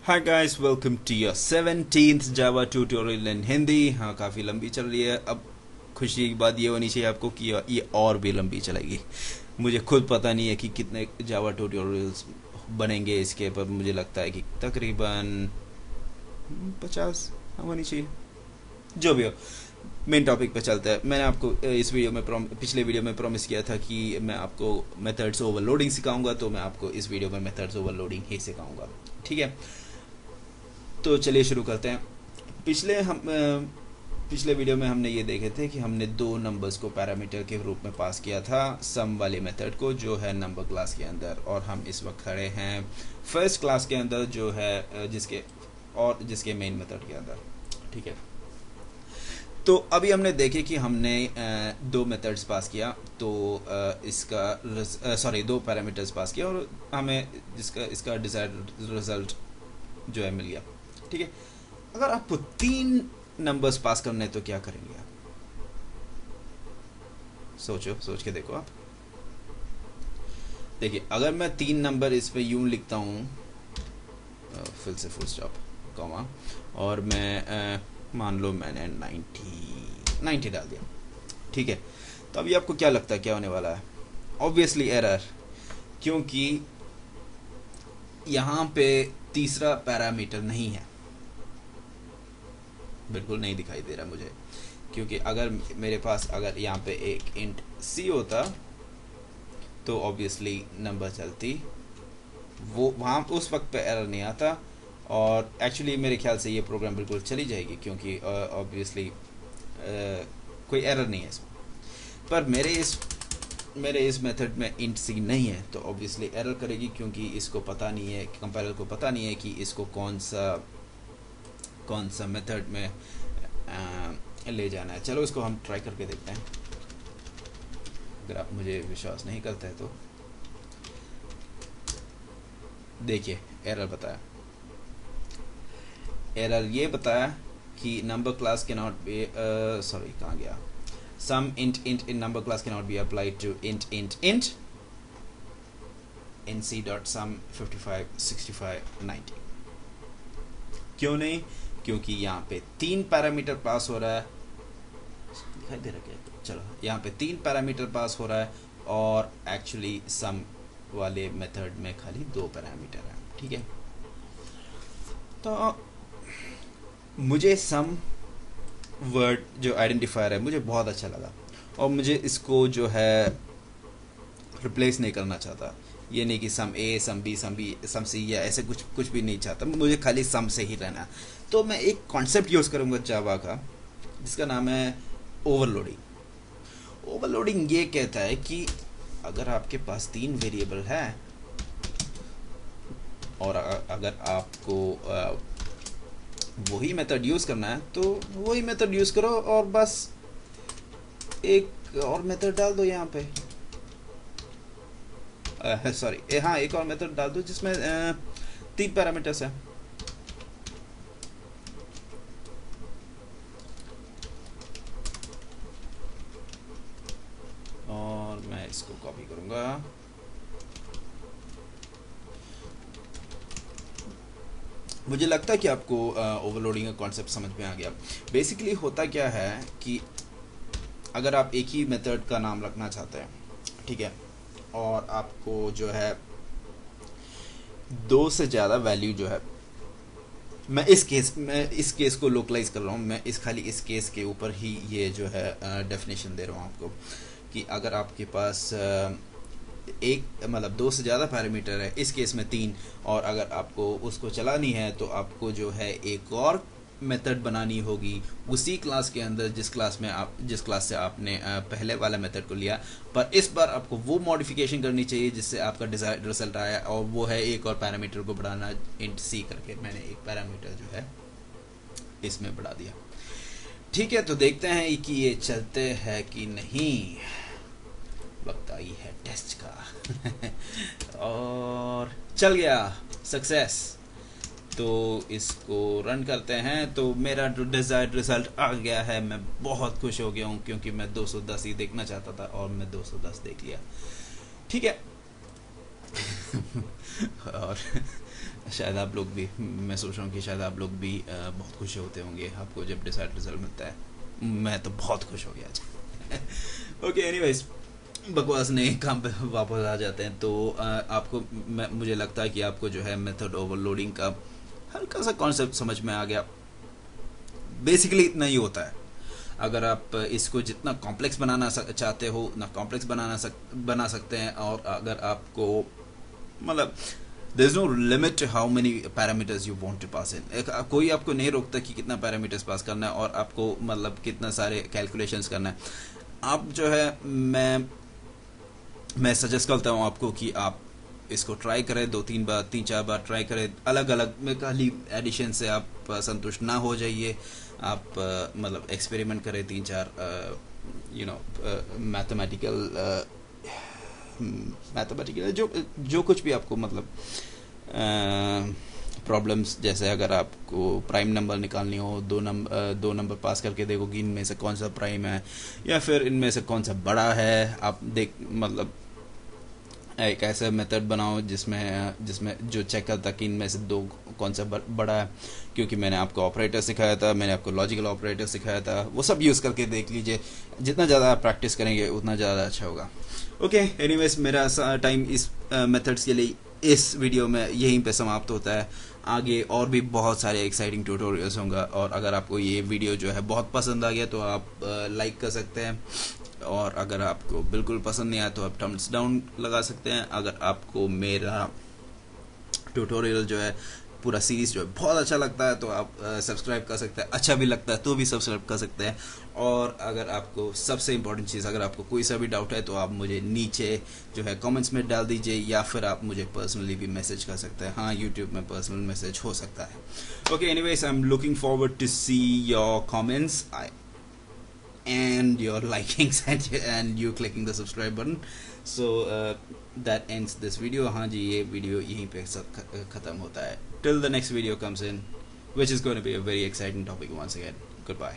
Hi guys, welcome to your 17th Java tutorial in Hindi. हाँ, काफ़ी लंबी चल रही है। अब खुशी की बात ये होनी चाहिए आपको कि ये और भी लंबी चलेगी। मुझे खुद पता नहीं है कि कितने जावा ट्यूटोरियल्स बनेंगे इसके, पर मुझे लगता है कि तकरीबन 50 होनी चाहिए। जो भी हो, मेन टॉपिक पे चलते हैं। मैंने आपको इस वीडियो में पिछले वीडियो में प्रॉमिस किया था कि मैं आपको मेथड्स ओवरलोडिंग सिखाऊंगा, तो मैं आपको इस वीडियो में मेथड्स ओवरलोडिंग ही सिखाऊंगा। ठीक है, तो चलिए शुरू करते हैं। पिछले वीडियो में हमने ये देखे थे कि हमने दो नंबर्स को पैरामीटर के रूप में पास किया था, सम वाले मेथड को जो है नंबर क्लास के अंदर, और हम इस वक्त खड़े हैं फर्स्ट क्लास के अंदर जो है जिसके मेन मेथड के अंदर। ठीक है, तो अभी हमने देखे कि हमने दो मेथड्स पास किया, तो दो पैरामीटर्स पास किया और हमें इसका डिजायर्ड रिजल्ट जो है मिल गया। ठीक है, अगर आपको 3 नंबर्स पास करने तो क्या करेंगे आप? सोच के देखो आप। देखिए, अगर मैं 3 नंबर इस पे यूं लिखता हूं, फिर से फुल स्टॉप कॉमा, और मैं मान लो मैंने 90 डाल दिया। ठीक है, तो अभी आपको क्या लगता है क्या होने वाला है? ऑब्वियसली एरर, क्योंकि यहां पे तीसरा पैरामीटर नहीं है, बिल्कुल नहीं दिखाई दे रहा मुझे। क्योंकि अगर मेरे पास अगर यहाँ पे एक इंट सी होता तो ऑब्वियसली नंबर चलती, वो वहाँ उस वक्त पे एरर नहीं आता। और एक्चुअली मेरे ख्याल से ये प्रोग्राम बिल्कुल चली जाएगी, क्योंकि ऑब्वियसली कोई एरर नहीं है इसमें। पर मेरे इस मेथड में इंट सी नहीं है, तो ऑब्वियसली एरर करेगी, क्योंकि इसको पता नहीं है, कंपाइलर को पता नहीं है कि इसको कौन सा मेथड में ले जाना है। चलो इसको हम ट्राई करके देखते हैं, अगर आप मुझे विश्वास नहीं करते हैं तो। देखिए, एरर बताया, एरर ये बताया कि number class can not be, sorry कहाँ गया, sum int in number class can not be applied to int nc.sum 55 65 90। क्यों नहीं? क्योंकि यहाँ पे 3 पैरामीटर पास हो रहा है, दिखाई दे रहा है क्या? चलो, यहाँ पे 3 पैरामीटर पास हो रहा है, और एक्चुअली सम वाले मेथड में खाली 2 पैरामीटर है। ठीक है, तो मुझे सम वर्ड जो आइडेंटिफायर है मुझे बहुत अच्छा लगा, और मुझे इसको जो है रिप्लेस नहीं करना चाहता। ये नहीं कि सम ए, सम बी, सम सी या ऐसे कुछ भी नहीं चाहता, मुझे खाली सम से ही रहना। तो मैं एक कॉन्सेप्ट यूज़ करूँगा जावा का, जिसका नाम है ओवरलोडिंग। ओवरलोडिंग ये कहता है कि अगर आपके पास 3 वेरिएबल है, और अगर आपको वही मेथड यूज़ करना है तो वही मेथड यूज़ करो, और बस एक और मेथड डाल दो यहाँ पे। सॉरी, हाँ, एक और मेथड डाल दो जिसमें 3 पैरामीटर्स है। और मैं इसको कॉपी करूंगा। मुझे लगता है कि आपको ओवरलोडिंग का कॉन्सेप्ट समझ में आ गया। बेसिकली होता क्या है कि अगर आप एक ही मेथड का नाम रखना चाहते हैं, ठीक है, और आपको जो है 2 से ज़्यादा वैल्यू जो है, मैं इस केस को लोकलाइज कर रहा हूँ, मैं खाली इस केस के ऊपर ही ये जो है डेफिनेशन दे रहा हूँ आपको, कि अगर आपके पास एक मतलब 2 से ज़्यादा पैरामीटर है, इस केस में 3, और अगर आपको उसको चलानी है तो आपको जो है एक और मेथड बनानी होगी उसी क्लास के अंदर जिस क्लास से आपने पहले वाला मेथड को लिया, पर इस बार आपको वो मॉडिफिकेशन करनी चाहिए जिससे आपका डिजायर्ड रिजल्ट आया, और वो है एक और पैरामीटर को बढ़ाना। इंट सी करके मैंने एक पैरामीटर जो है इसमें बढ़ा दिया। ठीक है, तो देखते हैं कि ये चलते हैं कि नहीं। वक्त आई है टेस्ट का और चल गया, सक्सेस। तो इसको रन करते हैं, तो मेरा जो डिजायर्ड रिजल्ट आ गया है। मैं बहुत खुश हो गया हूँ, क्योंकि मैं 210 ही देखना चाहता था और मैं 210 देख लिया। ठीक है और शायद आप लोग भी, मैं सोच रहा हूँ कि शायद आप लोग भी बहुत खुश होते होंगे आपको जब डिसाइड रिजल्ट मिलता है। मैं तो बहुत खुश हो गया आज। ओके, एनीवेज, बकवास नहीं, काम पे वापस आ जाते हैं। तो आपको, मुझे लगता है कि आपको जो है मेथड ओवरलोडिंग का हल्का सा कॉन्सेप्ट समझ में आ गया। बेसिकली इतना ही होता है। अगर आप इसको जितना कॉम्प्लेक्स बनाना चाहते हो उतना कॉम्प्लेक्स बना सकते हैं। और अगर आपको मतलब there is no limit how many parameters you want to pass in. कोई आपको नहीं रोकता कि कितना पैरामीटर्स पास करना है और आपको मतलब कितना सारे कैलकुलेशंस करना है। आप जो है, मैं सजेस्ट करता हूँ आपको कि आप इसको ट्राई करें, 2-3 बार 3-4 बार ट्राई करें अलग अलग में। खाली एडिशन से आप संतुष्ट ना हो जाइए। आप मतलब एक्सपेरिमेंट करें 3-4 मैथमेटिकल जो कुछ भी आपको मतलब प्रॉब्लम्स, जैसे अगर आपको प्राइम नंबर निकालनी हो, दो नंबर पास करके देखो कि इनमें से कौन सा प्राइम है या फिर इनमें से कौन सा बड़ा है। आप देख मतलब एक ऐसा मेथड बनाओ जिसमें जो चेक करता कि इनमें से दो कौन सा बड़ा है। क्योंकि मैंने आपको ऑपरेटर सिखाया था, मैंने आपको लॉजिकल ऑपरेटर सिखाया था, वो सब यूज़ करके देख लीजिए। जितना ज़्यादा आप प्रैक्टिस करेंगे उतना ज़्यादा अच्छा होगा। ओके, एनीवेज, मेरा टाइम इस मेथड्स के लिए इस वीडियो में यहीं पे समाप्त होता है। आगे और भी बहुत सारे एक्साइटिंग ट्यूटोरियल्स होंगे। और अगर आपको ये वीडियो जो है बहुत पसंद आ गया तो आप लाइक कर सकते हैं। और अगर आपको बिल्कुल पसंद नहीं आया तो आप थम्स डाउन लगा सकते हैं। अगर आपको मेरा ट्यूटोरियल जो है, पूरा सीरीज जो है बहुत अच्छा लगता है तो आप सब्सक्राइब कर सकते हैं। अच्छा भी लगता है तो भी सब्सक्राइब कर सकते हैं। और अगर आपको सबसे इम्पोर्टेंट चीज़, अगर आपको कोई सा भी डाउट है तो आप मुझे नीचे जो है कमेंट्स में डाल दीजिए, या फिर आप मुझे पर्सनली भी मैसेज कर सकते हैं। हाँ, यूट्यूब में पर्सनल मैसेज हो सकता है। Okay, anyways, I am looking forward to see your comments and your likings and you clicking the subscribe button. So that ends this video. हाँ जी, ये वीडियो यहीं पे ख़त्म होता है till the next video comes in, which is going to be a very exciting topic once again. Goodbye.